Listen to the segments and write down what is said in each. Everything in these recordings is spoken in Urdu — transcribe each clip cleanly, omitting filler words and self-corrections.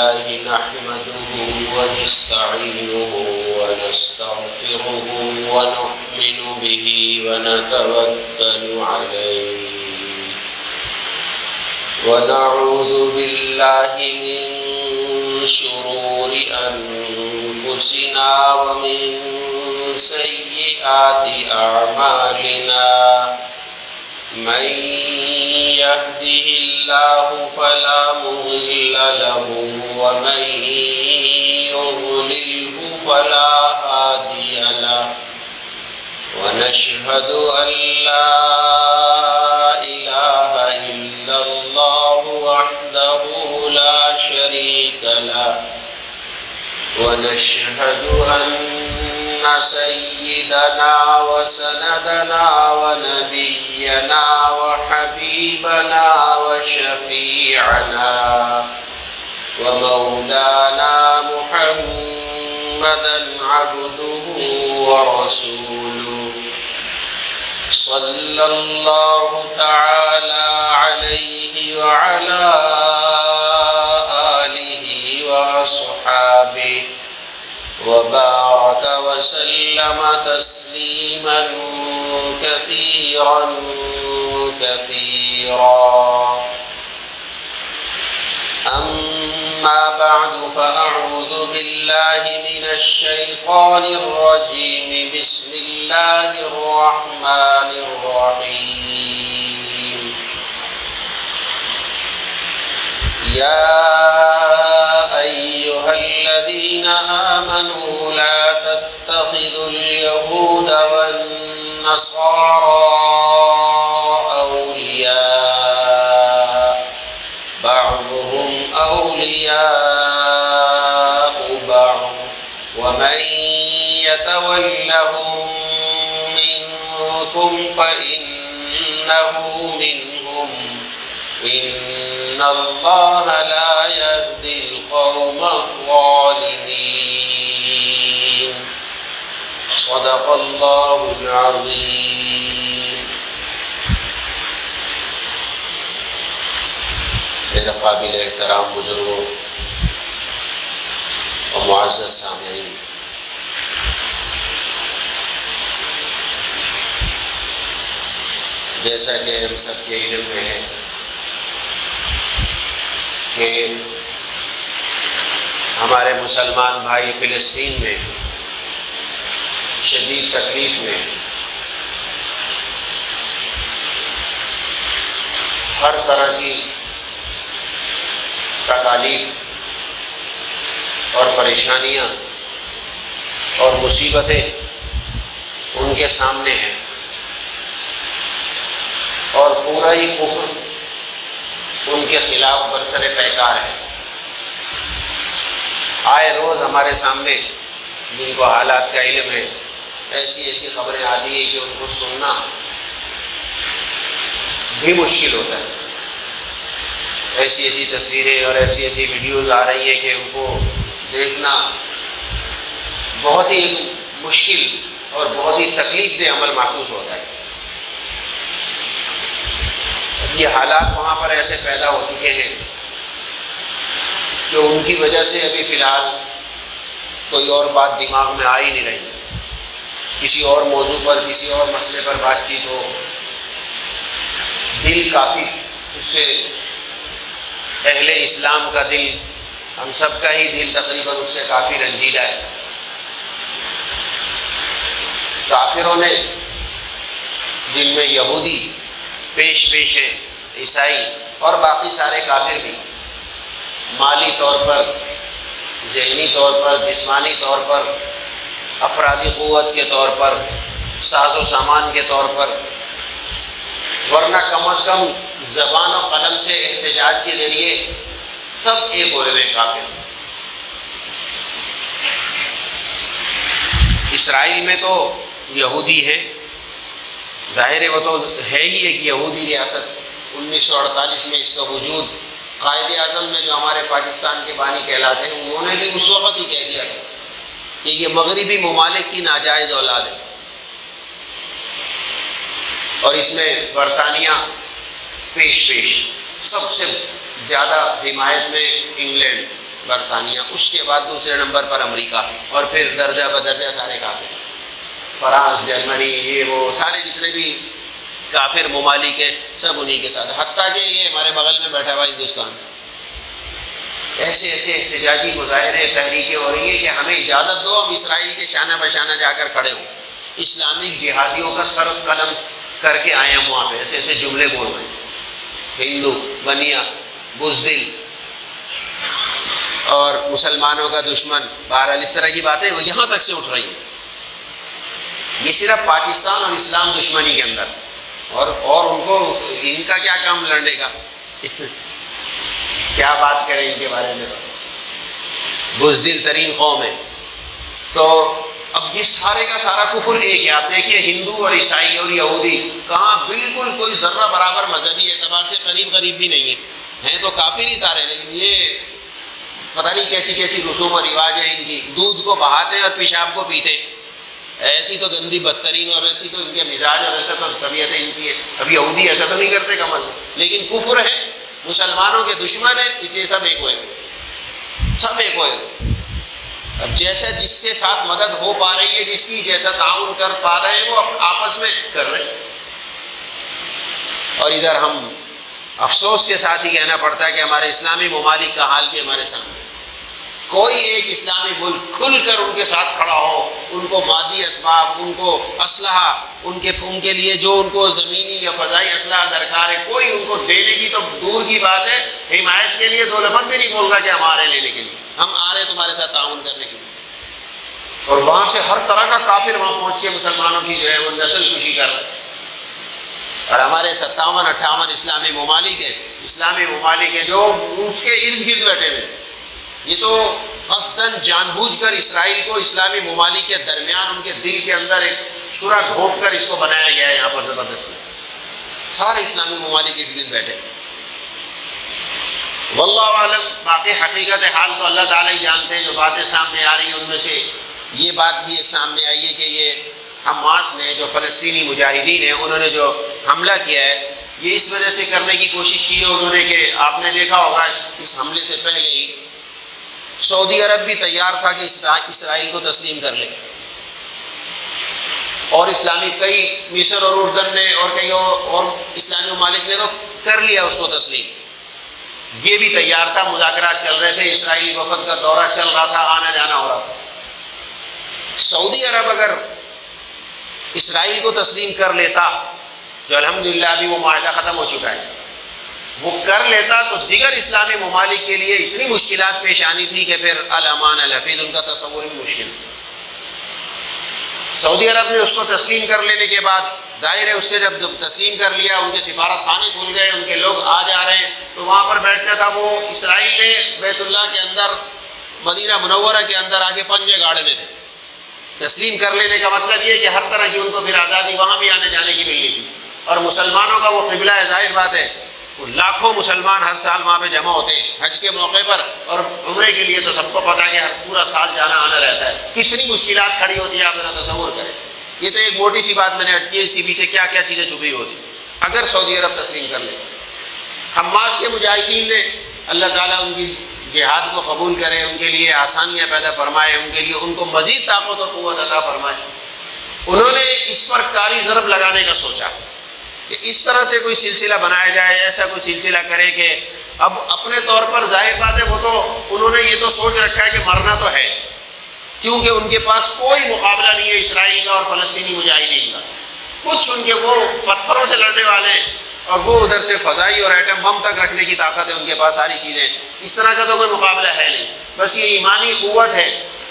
لله نحمده ونستعينه ونستغفره ونؤمن به ونتوكل عليه ونعوذ بالله من شرور أنفسنا ومن سيئات أعمالنا من يهده الله فلا مضل له ومن يضلله فلا هادي له ونشهد أن لا إله إلا الله وحده لا شريك له ونشهد أن سيدنا وسندنا ونبينا وحبيبنا وشفيعنا ومولانا محمدا عبده ورسوله صلى الله تعالى عليه وعلى آله وأصحابه وبارك وسلم تسليما كثيرا كثيرا أما بعد فأعوذ بالله من الشيطان الرجيم بسم الله الرحمن الرحيم يا أيها الذين آمنوا لا تتخذوا اليهود والنصارى أولياء بعضهم أولياء بعض ومن يتولهم منكم فإنه منهم إن الله لا يهدي القوم الظالمين صدق الله العظيم. میرے قابل احترام بزرگوں اور معزز سامعین، جیسا کہ ہم سب کے علم میں ہے کہ ہمارے مسلمان بھائی فلسطین میں شدید تکلیف میں ہر طرح کی تکالیف اور پریشانیاں اور مصیبتیں ان کے سامنے ہیں اور پورا ہی کفر ان کے خلاف برسر پیکار ہے۔ آئے روز ہمارے سامنے جن کو حالات کا علم ہے ایسی ایسی خبریں آتی ہیں کہ ان کو سننا بھی مشکل ہوتا ہے، ایسی ایسی تصویریں اور ایسی ایسی ویڈیوز آ رہی ہیں کہ ان کو دیکھنا بہت ہی مشکل اور بہت ہی تکلیف دہ عمل محسوس ہوتا ہے۔ یہ حالات وہاں پر ایسے پیدا ہو چکے ہیں کہ ان کی وجہ سے ابھی فی الحال کوئی اور بات دماغ میں آ ہی نہیں رہی، کسی اور موضوع پر کسی اور مسئلے پر بات چیت ہو، دل کافی اس سے اہل اسلام کا دل، ہم سب کا ہی دل تقریباً اس سے کافی رنجیدہ ہے۔ کافروں نے جن میں یہودی پیش ہے، عیسائی اور باقی سارے کافر بھی مالی طور پر، ذہنی طور پر، جسمانی طور پر، افرادی قوت کے طور پر، ساز و سامان کے طور پر، ورنہ کم از کم زبان و قلم سے احتجاج کے ذریعے سب ایک ہوئے ہوئے کافر۔ اسرائیل میں تو یہودی ہے، ظاہر ہے وہ تو ہے ہی ایک یہودی ریاست۔ 1948 میں اس کا وجود قائد اعظم نے جو ہمارے پاکستان کے بانی کہلاتے ہیں انہوں نے بھی اس وقت ہی کہہ دیا تھا کہ یہ مغربی ممالک کی ناجائز اولاد ہے، اور اس میں برطانیہ پیش سب سے زیادہ حمایت میں انگلینڈ برطانیہ، اس کے بعد دوسرے نمبر پر امریکہ، اور پھر درجہ بدرجہ سارے کافر، فرانس، جرمنی، یہ وہ سارے جتنے بھی کافر ممالک ہیں سب انہی کے ساتھ، حتیٰ کہ یہ ہمارے بغل میں بیٹھا ہوا ہندوستان، ایسے ایسے احتجاجی مظاہرے تحریکیں ہو رہی ہیں کہ ہمیں اجازت دو ہم اسرائیل کے شانہ بشانہ جا کر کھڑے ہوں، اسلامک جہادیوں کا سر قلم کر کے آئے ہم وہاں پہ، ایسے ایسے جملے بول رہے ہیں، ہندو بنیا، بزدل اور مسلمانوں کا دشمن، بہرحال اس طرح کی باتیں وہ یہاں تک سے اٹھ رہی ہیں۔ یہ صرف پاکستان اور اسلام دشمنی کے اندر، اور ان کو ان کا کیا کام لڑنے کا کیا بات کریں ان کے بارے میں، بزدل ترین قوم ہے۔ تو اب یہ سارے کا سارا کفر ایک ہے، آپ دیکھیے ہندو اور عیسائی اور یہودی کہاں بالکل کوئی ذرہ برابر مذہبی اعتبار سے قریب بھی نہیں ہیں تو کافر ہی سارے، لیکن یہ پتہ نہیں کیسی کیسی رسوم و رواج ہے ان کی، دودھ کو بہاتے اور پیشاب کو پیتے، ایسی تو گندی بدترین اور ایسی تو ان کے مزاج اور ایسا تو طبیعت ان کی ہے۔ اب یہودی ایسا تو نہیں کرتے کم از کم، لیکن کفر ہے، مسلمانوں کے دشمن ہیں، اس لیے سب ایک ہوئے، سب ایک ہوئے۔ اب جیسا جس کے ساتھ مدد ہو پا رہی ہے، جس کی جیسا تعاون کر پا رہے ہیں وہ آپس میں کر رہے ہیں۔ اور ادھر ہم افسوس کے ساتھ ہی کہنا پڑتا ہے کہ ہمارے اسلامی ممالک کا حال بھی ہمارے سامنے، کوئی ایک اسلامی ملک کھل کر ان کے ساتھ کھڑا ہو، ان کو مادی اسباب، ان کو اسلحہ، ان کے لیے جو ان کو زمینی یا فضائی اسلحہ درکار ہے، کوئی ان کو دینے کی تو دور کی بات ہے، حمایت کے لیے دو لفظ بھی نہیں بول رہا کہ ہم آ رہے لینے کے لیے، ہم آ رہے تمہارے ساتھ تعاون کرنے کے لیے۔ اور وہاں سے ہر طرح کا کافر وہاں پہنچ کے مسلمانوں کی جو ہے وہ نسل کشی کر رہا ہے۔ اور ہمارے 57-58 اسلامی ممالک ہیں جو اس کے ارد گرد بیٹھے ہوئے، یہ تو قصداً جان بوجھ کر اسرائیل کو اسلامی ممالک کے درمیان ان کے دل کے اندر ایک چھرا گھونپ کر اس کو بنایا گیا ہے یہاں پر زبردستی، سارے اسلامی ممالک ارد گرد بیٹھے۔ واللہ عالم، باقی حقیقت حال تو اللہ تعالیٰ ہی جانتے ہیں، جو باتیں سامنے آ رہی ہیں ان میں سے یہ بات بھی ایک سامنے آئی ہے کہ یہ حماس نے، جو فلسطینی مجاہدین ہیں، انہوں نے جو حملہ کیا ہے یہ اس وجہ سے کرنے کی کوشش کی ہے انہوں نے کہ آپ نے دیکھا ہوگا اس حملے سے پہلے ہی سعودی عرب بھی تیار تھا کہ اسرائیل کو تسلیم کر لے، اور اسلامی کئی مصر اور اردن نے اور کئی اور اسلامی ممالک نے تو کر لیا اس کو تسلیم، یہ بھی تیار تھا، مذاکرات چل رہے تھے، اسرائیلی وفد کا دورہ چل رہا تھا، آنا جانا ہو رہا تھا۔ سعودی عرب اگر اسرائیل کو تسلیم کر لیتا، جو الحمدللہ ابھی وہ معاہدہ ختم ہو چکا ہے، وہ کر لیتا تو دیگر اسلامی ممالک کے لیے اتنی مشکلات پیش آنی تھی کہ پھر الامان الحفیظ ان کا تصور بھی مشکل۔ سعودی عرب نے اس کو تسلیم کر لینے کے بعد ظاہر ہے اس کے جب تسلیم کر لیا، ان کے سفارت خانے کھل گئے، ان کے لوگ آ جا رہے ہیں، تو وہاں پر بیٹھنا تھا، وہ اسرائیل نے بیت اللہ کے اندر، مدینہ منورہ کے اندر آگے پنجے گاڑنے تھے۔ تسلیم کر لینے کا مطلب یہ کہ ہر طرح کی ان کو پھر آزادی وہاں بھی آنے جانے کی ملنی تھی، اور مسلمانوں کا وہ قبلہ ہے، ظاہر بات ہے وہ لاکھوں مسلمان ہر سال وہاں پہ جمع ہوتے ہیں حج کے موقع پر، اور عمرے کے لیے تو سب کو پتہ ہے کہ ہر پورا سال جانا آنا رہتا ہے، کتنی مشکلات کھڑی ہوتی ہیں آپ ذرا تصور کریں۔ یہ تو ایک موٹی سی بات میں نے عرض کی، اس کے پیچھے کیا کیا چیزیں چھپی ہوتی اگر سعودی عرب تسلیم کر لے۔ حماس کے مجاہدین نے، اللہ تعالیٰ ان کی جہاد کو قبول کرے، ان کے لیے آسانیاں پیدا فرمائے، ان کے لیے ان کو مزید طاقت اور قوت عطا فرمائے، انہوں نے اس پر کاری ضرب لگانے کا سوچا کہ اس طرح سے کوئی سلسلہ بنایا جائے، ایسا کوئی سلسلہ کرے کہ اب اپنے طور پر ظاہر بات ہے وہ تو انہوں نے یہ تو سوچ رکھا ہے کہ مرنا تو ہے، کیونکہ ان کے پاس کوئی مقابلہ نہیں ہے اسرائیل کا اور فلسطینی مجاہدین کا، کچھ ان کے وہ پتھروں سے لڑنے والے ہیں، اور وہ ادھر سے فضائی اور ایٹم بم تک رکھنے کی طاقت ہے ان کے پاس، ساری چیزیں، اس طرح کا تو کوئی مقابلہ ہے نہیں، بس یہ ایمانی قوت ہے،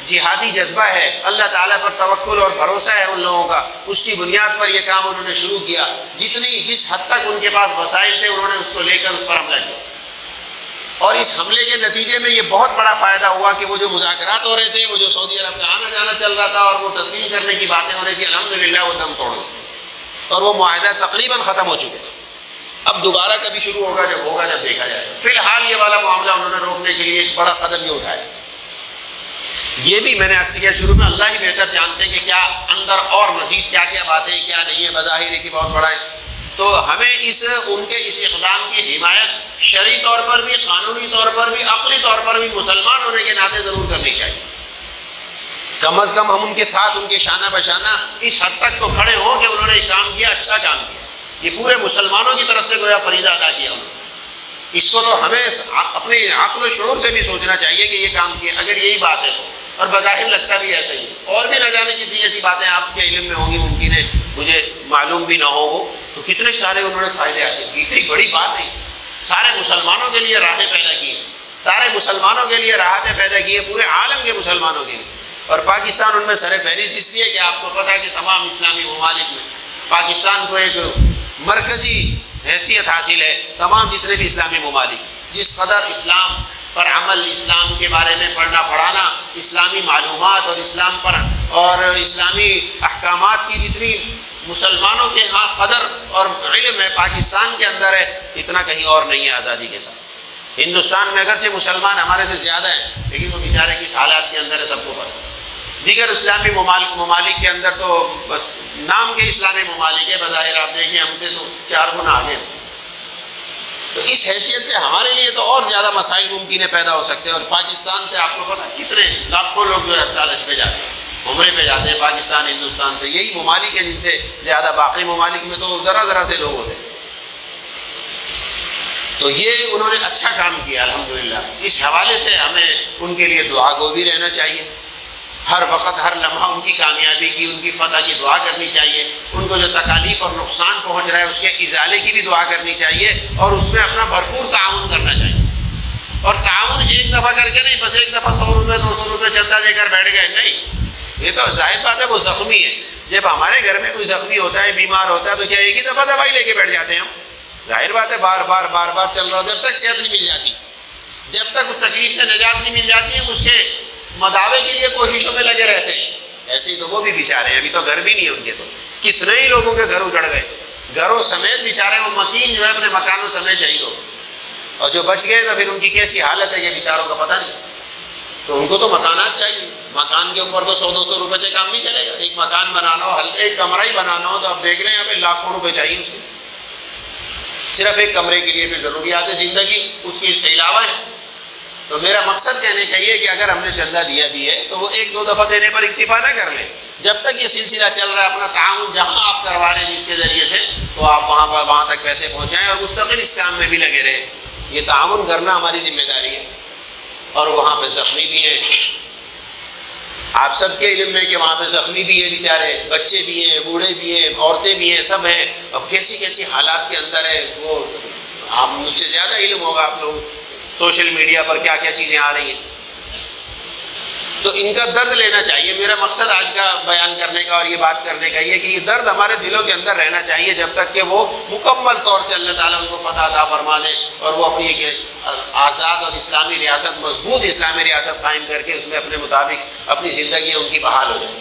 جہادی جذبہ ہے، اللہ تعالیٰ پر توکل اور بھروسہ ہے ان لوگوں کا، اس کی بنیاد پر یہ کام انہوں نے شروع کیا، جس حد تک ان کے پاس وسائل تھے انہوں نے اس کو لے کر اس پر حملہ کیا، اور اس حملے کے نتیجے میں یہ بہت بڑا فائدہ ہوا کہ وہ جو مذاکرات ہو رہے تھے، وہ جو سعودی عرب کا آنا جانا چل رہا تھا اور وہ تسلیم کرنے کی باتیں ہو رہی تھی، الحمدللہ وہ دم توڑ گئے اور وہ معاہدہ تقریباً ختم ہو چکے۔ اب دوبارہ کبھی شروع ہوگا جب دیکھا جائے، فی الحال یہ والا معاملہ انہوں نے روکنے کے لیے ایک بڑا قدم یہ اٹھایا۔ یہ بھی میں نے عرض کیا شروع میں، اللہ ہی بہتر جانتے ہیں کہ کیا اندر اور مزید کیا کیا باتیں کیا نہیں ہے، بظاہر ہے کہ بہت بڑا ہے، تو ہمیں ان کے اس اقدام کی حمایت شرعی طور پر بھی، قانونی طور پر بھی، عقلی طور پر بھی مسلمان ہونے کے ناطے ضرور کرنی چاہیے. کم از کم ہم ان کے ساتھ، ان کے شانہ بشانہ اس حد تک تو کھڑے ہوں کہ انہوں نے ایک کام کیا، اچھا کام کیا. یہ پورے مسلمانوں کی طرف سے گویا فریضہ ادا کیا انہوں نے. اس کو تو ہمیں اپنے عقل و شعور سے بھی سوچنا چاہیے کہ یہ کام کیا. اگر یہی بات ہے تو، اور بظاہر لگتا بھی ایسا ہی، اور بھی نہ جانے کسی ایسی باتیں آپ کے علم میں ہوں گی، ممکن ہے مجھے معلوم بھی نہ ہو وہ، تو کتنے سارے انہوں نے فائدے حاصل کیے. اتنی بڑی بات ہے، سارے مسلمانوں کے لیے راہیں پیدا کی، سارے مسلمانوں کے لیے راحتیں پیدا کی، پورے عالم کے مسلمانوں کے لیے. اور پاکستان ان میں سر فہرست اس لیے کہ آپ کو پتہ ہے کہ تمام اسلامی ممالک میں پاکستان کو ایک مرکزی حیثیت حاصل ہے. تمام جتنے بھی اسلامی ممالک، جس قدر اسلام پر عمل، اسلام کے بارے میں پڑھنا پڑھانا، اسلامی معلومات اور اسلام پر اور اسلامی احکامات کی جتنی مسلمانوں کے ہاں قدر اور علم ہے پاکستان کے اندر ہے، اتنا کہیں اور نہیں ہے آزادی کے ساتھ. ہندوستان میں اگرچہ مسلمان ہمارے سے زیادہ ہیں، لیکن وہ بیچارے کس حالات کے اندر ہے سب کو پتہ. دیگر اسلامی ممالک کے اندر تو بس نام کے اسلامی ممالک ہے، بظاہر آپ دیکھیں ہم سے تو 4 گنا آگے. تو اس حیثیت سے ہمارے لیے تو اور زیادہ مسائل ممکن ہے پیدا ہو سکتے ہیں. اور پاکستان سے آپ کو پتہ کتنے لاکھوں لوگ جو ہے ہر سال حج پہ جاتے ہیں، عمرے پہ جاتے ہیں. پاکستان، ہندوستان سے یہی ممالک ہیں جن سے زیادہ، باقی ممالک میں تو ذرا ذرا سے لوگ ہوتے ہیں. تو یہ انہوں نے اچھا کام کیا الحمدللہ. اس حوالے سے ہمیں ان کے لیے دعا گو بھی رہنا چاہیے. ہر وقت، ہر لمحہ ان کی کامیابی کی، ان کی فتح کی دعا کرنی چاہیے. ان کو جو تکالیف اور نقصان پہنچ رہا ہے اس کے ازالے کی بھی دعا کرنی چاہیے، اور اس میں اپنا بھرپور تعاون کرنا چاہیے. اور تعاون ایک دفعہ کر کے نہیں، بس ایک دفعہ 100 روپے 200 روپے چندہ دے کر بیٹھ گئے، نہیں. یہ تو ظاہر بات ہے وہ زخمی ہے. جب ہمارے گھر میں کوئی زخمی ہوتا ہے، بیمار ہوتا ہے، تو کیا ایک ہی دفعہ دوائی لے کے بیٹھ جاتے ہیں ہم؟ ظاہر بات ہے بار بار چل رہا ہو، جب تک صحت نہیں مل جاتی، جب تک اس تکلیف سے نجات نہیں مل جاتی، ہم اس کے مداوے کے لیے کوششوں میں لگے رہتے ہیں. ایسے ہی تو وہ بھی بیچارے ہیں، ابھی تو گھر بھی نہیں ہے ان کے. تو کتنے ہی لوگوں کے گھر اجڑ گئے، گھروں سمیت بیچارے وہ مکین جو ہے اپنے مکانوں سمیت شہید ہو. اور جو بچ گئے تو پھر ان کی کیسی حالت ہے کہ بیچاروں کا پتہ نہیں. تو ان کو تو مکانات چاہیے. مکان کے اوپر تو 100-200 روپے سے کام نہیں چلے گا. ایک مکان بنانا ہو، ایک کمرہ ہی بنانا ہو، تو اب دیکھ لیں یہاں پہ لاکھوں روپے چاہیے اس کو، صرف ایک کمرے کے لیے. پھر ضروریات زندگی اس کے علاوہ ہے. تو میرا مقصد کہنے کا یہ کہ اگر ہم نے چندہ دیا بھی ہے تو وہ 1-2 دفعہ دینے پر اکتفا نہ کر لیں. جب تک یہ سلسلہ چل رہا ہے، اپنا تعاون جہاں آپ کروا رہے ہیں جس کے ذریعے سے، تو آپ وہاں تک پیسے پہنچائیں اور مستقل اس کام میں بھی لگے رہیں. یہ تعاون کرنا ہماری ذمہ داری ہے. اور وہاں پہ زخمی بھی ہیں، آپ سب کے علم میں کہ وہاں پہ زخمی بھی ہیں بیچارے، بچے بھی ہیں، بوڑھے بھی ہیں، عورتیں بھی ہیں، سب ہیں. اب کیسی کیسی حالات کے اندر ہے وہ آپ مجھ سے زیادہ علم ہوگا آپ لوگ، سوشل میڈیا پر کیا کیا چیزیں آ رہی ہیں. تو ان کا درد لینا چاہیے. میرا مقصد آج کا بیان کرنے کا اور یہ بات کرنے کا یہ کہ یہ درد ہمارے دلوں کے اندر رہنا چاہیے جب تک کہ وہ مکمل طور سے اللہ تعالیٰ ان کو فتح عطا فرما دے اور وہ اپنی ایک آزاد اور اسلامی ریاست، مضبوط اسلامی ریاست قائم کر کے اس میں اپنے مطابق اپنی زندگی ان کی بحال ہو جائے.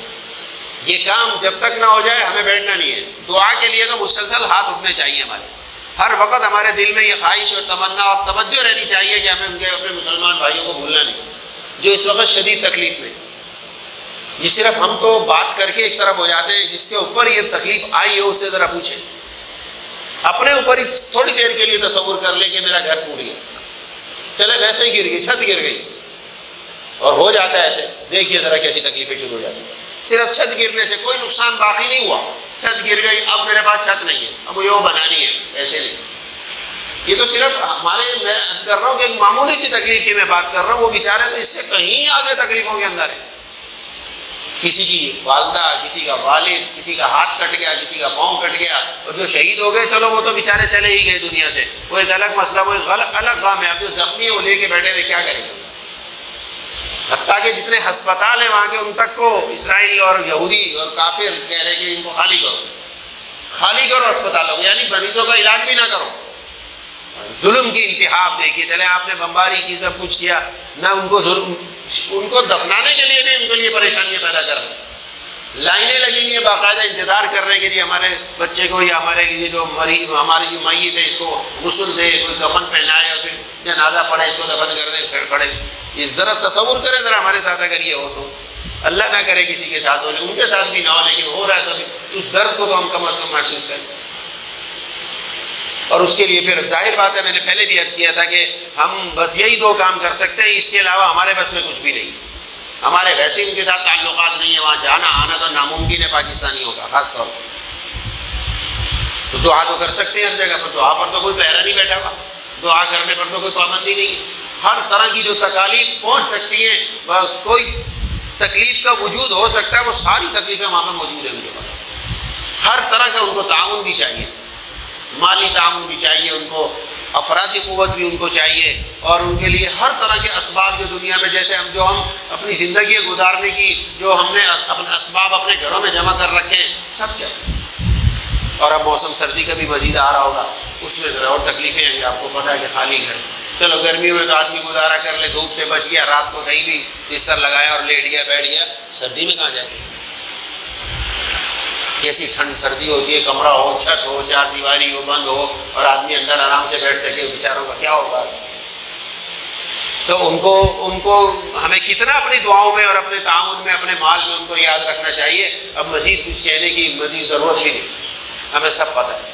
یہ کام جب تک نہ ہو جائے ہمیں بیٹھنا نہیں ہے. دعا کے لیے تو مسلسل ہاتھ اٹھنے چاہیے ہمارے. ہر وقت ہمارے دل میں یہ خواہش اور تمنا اور توجہ رہنی چاہیے کہ ہمیں ان کے اپنے مسلمان بھائیوں کو بھولنا نہیں جو اس وقت شدید تکلیف میں. یہ صرف ہم تو بات کر کے ایک طرف ہو جاتے ہیں. جس کے اوپر یہ تکلیف آئی ہے اس سے ذرا پوچھیں. اپنے اوپر ہی تھوڑی دیر کے لیے تصور کر لیں کہ میرا گھر ٹوٹ گیا، چلے ویسے ہی گر گئی، چھت گر گئی، اور ہو جاتا ہے ایسے. دیکھیے ذرا کیسی تکلیفیں شروع ہو جاتی ہیں. صرف چھت گرنے سے کوئی نقصان باقی نہیں ہوا. چھت گر گئی، اب میرے پاس چھت نہیں ہے، اب مجھے وہ بنانی ہے. ایسے نہیں. یہ تو صرف ہمارے، میں عرض کر رہا ہوں کہ ایک معمولی سی تکلیف کی میں بات کر رہا ہوں. وہ بیچارے تو اس سے کہیں آگے تکلیفوں کے اندر ہیں. کسی کی والدہ، کسی کا والد، کسی کا ہاتھ کٹ گیا، کسی کا پاؤں کٹ گیا. اور جو شہید ہو گئے چلو وہ تو بیچارے چلے ہی گئے دنیا سے، وہ ایک الگ مسئلہ، وہ ایک الگ غم ہے. اب جو زخمی ہے وہ لے کے بیٹھے ہوئے کیا کریں گے. حتیٰ کہ جتنے ہسپتال ہیں وہاں کے ان تک کو اسرائیل اور یہودی اور کافر کہہ رہے کہ ان کو خالی کرو اسپتالوں کو، یعنی مریضوں کا علاج بھی نہ کرو. ظلم کی انتہا آپ دیکھیے. چلے آپ نے بمباری کی، سب کچھ کیا، نہ ان کو ظلم، ان کو دفنانے کے لیے بھی ان کے لیے پریشانیاں پیدا کر رہے ہیں. لائنیں لگی ہوئی ہیں باقاعدہ انتظار کرنے کے لیے ہمارے بچے کو یا ہمارے جو ہماری جو میت ہے اس کو غسل دے، کوئی کفن پہنائے اور پھر جنازہ پڑھے، اس کو دفن کر دے کھڑے. یہ ذرا تصور کریں ذرا ہمارے ساتھ اگر یہ ہو تو. اللہ نہ کرے کسی کے ساتھ ہو، ان کے ساتھ بھی نہ ہو، لیکن ہو رہا ہے تو اس درد کو تو ہم کم از کم محسوس کریں. اور اس کے لیے پھر ظاہر بات ہے، میں نے پہلے بھی عرض کیا تھا کہ ہم بس یہی دو کام کر سکتے ہیں، اس کے علاوہ ہمارے بس میں کچھ بھی نہیں، ہمارے ویسے ان کے ساتھ تعلقات نہیں ہیں، وہاں جانا آنا تو ناممکن ہے پاکستانیوں کا خاص طور پر. تو دعا تو کر سکتے ہیں ہر جگہ پر، دعا پر تو کوئی پہرا نہیں بیٹھا ہوا، دعا کرنے پر تو کوئی پابندی نہیں ہے. ہر طرح کی جو تکالیف پہنچ سکتی ہیں، کوئی تکلیف کا وجود ہو سکتا ہے، وہ ساری تکلیفیں وہاں پر موجود ہیں ان کے پاس. ہر طرح کا ان کو تعاون بھی چاہیے، مالی تعاون بھی چاہیے ان کو، افرادی قوت بھی ان کو چاہیے، اور ان کے لیے ہر طرح کے اسباب جو دنیا میں جیسے ہم اپنی زندگی گزارنے کی جو ہم نے اپنے اسباب اپنے گھروں میں جمع کر رکھے ہیں، سب چاہیے. اور اب موسم سردی کا بھی مزید آ رہا ہوگا، اس میں اور تکلیفیں ہیں. آپ کو پتہ ہے کہ خالی گھر، چلو گرمیوں میں تو آدمی گزارا کر لے، دھوپ سے بچ گیا، رات کو کہیں بھی بستر لگایا اور لیٹ گیا بیٹھ گیا. سردی میں کہاں جائے گا؟ کیسی ٹھنڈ سردی ہوتی ہے، کمرہ ہو، چھت ہو، چار دیواری ہو، بند ہو، اور آدمی اندر آرام سے بیٹھ سکے، بیچاروں کا کیا ہوگا؟ تو ان کو ہمیں کتنا اپنی دعاؤں میں اور اپنے تعاون میں، اپنے مال میں ان کو یاد رکھنا چاہیے. اب مزید کچھ کہنے کی مزید ضرورت بھی نہیں، ہمیں سب پتہ ہے.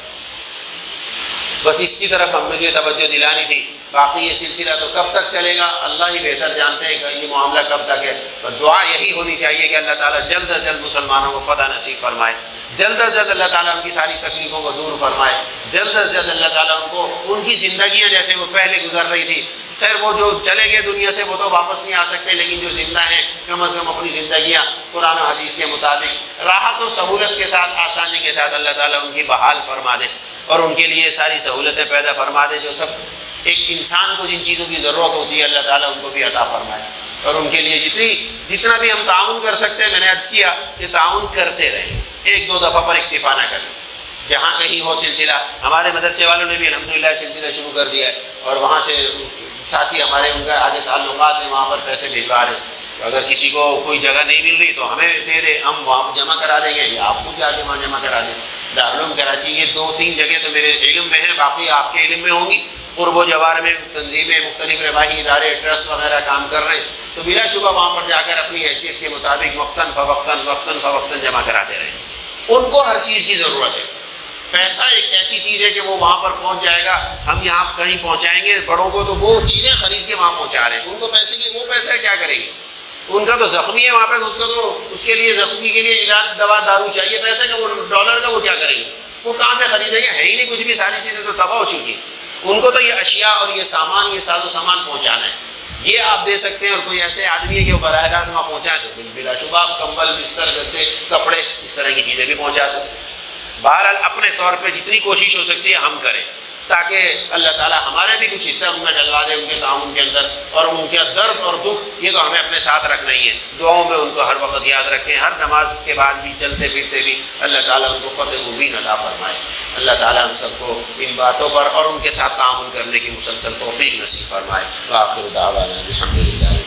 بس اس کی طرف ہم مجھے توجہ دلانی تھی. باقی یہ سلسلہ تو کب تک چلے گا اللہ ہی بہتر جانتے ہیں کہ یہ معاملہ کب تک ہے. بس دعا یہی ہونی چاہیے کہ اللہ تعالیٰ جلد از جلد مسلمانوں کو فتح نصیب فرمائے، جلد از جلد اللہ تعالیٰ ان کی ساری تکلیفوں کو دور فرمائے، جلد از جلد اللہ تعالیٰ ان کو ان کی زندگیاں جیسے وہ پہلے گزر رہی تھی. خیر وہ جو چلے گئے دنیا سے وہ تو واپس نہیں آ سکتے، لیکن جو زندہ ہیں کم از کم اپنی زندگیاں قرآن و حدیث کے مطابق راحت و سہولت کے ساتھ، آسانی کے ساتھ اللہ تعالیٰ ان کی بحال فرما دے، اور ان کے لیے ساری سہولتیں پیدا فرما دے. جو سب ایک انسان کو جن چیزوں کی ضرورت ہوتی ہے اللہ تعالیٰ ان کو بھی عطا فرمائے. اور ان کے لیے جتنا بھی ہم تعاون کر سکتے ہیں، میں نے عرض کیا کہ تعاون کرتے رہیں، ایک دو دفعہ پر اکتفا نہ کریں. جہاں کہیں ہو سلسلہ، ہمارے مدرسے والوں نے بھی الحمدللہ سلسلہ شروع کر دیا ہے، اور وہاں سے ساتھی ہمارے ان کا آگے تعلقات ہیں، وہاں پر پیسے بھجوا رہے ہیں. اگر کسی کو کوئی جگہ نہیں مل رہی تو ہمیں دے دے، ہم وہاں جمع کرا دیں گے، یا آپ کو بھی آگے وہاں جمع کرا دیں. دارالعلوم کراچی یہ 2-3 جگہ تو میرے علم میں ہیں، باقی آپ کے علم میں ہوں گی. قرب و جوار میں تنظیمیں، مختلف رواحی ادارے، ٹرسٹ وغیرہ کام کر رہے ہیں، تو بلا شبہ وہاں پر جا کر اپنی حیثیت کے مطابق وقتاً فوقتاً جمع کراتے رہیں. ان کو ہر چیز کی ضرورت ہے. پیسہ ایک ایسی چیز ہے کہ وہ وہاں پر پہنچ جائے گا، ہم یہاں کہیں پہنچائیں گے بڑوں کو تو وہ چیزیں خرید کے وہاں پہنچا رہے ہیں. ان کو پیسے کی وہ پیسہ کیا کریں گے؟ ان کا تو زخمی ہے وہاں پہ، اس کا تو اس کے لیے زخمی کے لیے علاج دوا دارو چاہیے، پیسے کا وہ ڈالر کا وہ کیا کریں گے؟ وہ کہاں سے خریدیں گے؟ ہے ہی نہیں کچھ بھی، ساری چیزیں تو تباہ ہو چکی ہیں. ان کو تو یہ اشیاء اور یہ سامان، یہ ساز و سامان پہنچانا ہے. یہ آپ دے سکتے ہیں، اور کوئی ایسے آدمی ہے کہ وہ براہ راست وہاں پہنچائے تو بلا شبہ آپ کمبل، بستر، گدے، کپڑے، اس طرح کی چیزیں بھی پہنچا سکتے ہیں. بہرحال اپنے طور پہ جتنی کوشش ہو سکتی ہے ہم کریں، تاکہ اللہ تعالیٰ ہمارے بھی کچھ حصہ ان میں ڈلوا دے ان کے تعاون کے اندر. اور ان کا درد اور دکھ یہ تو ہمیں اپنے ساتھ رکھنا ہی ہے. دعاؤں میں ان کو ہر وقت یاد رکھیں، ہر نماز کے بعد بھی، چلتے پھرتے بھی اللہ تعالیٰ ان کو فتح مبین عطا فرمائے. اللہ تعالیٰ ہم سب کو ان باتوں پر اور ان کے ساتھ تعاون کرنے کی مسلسل توفیق نصیب فرمائے. وآخر دعوانا الحمدللہ.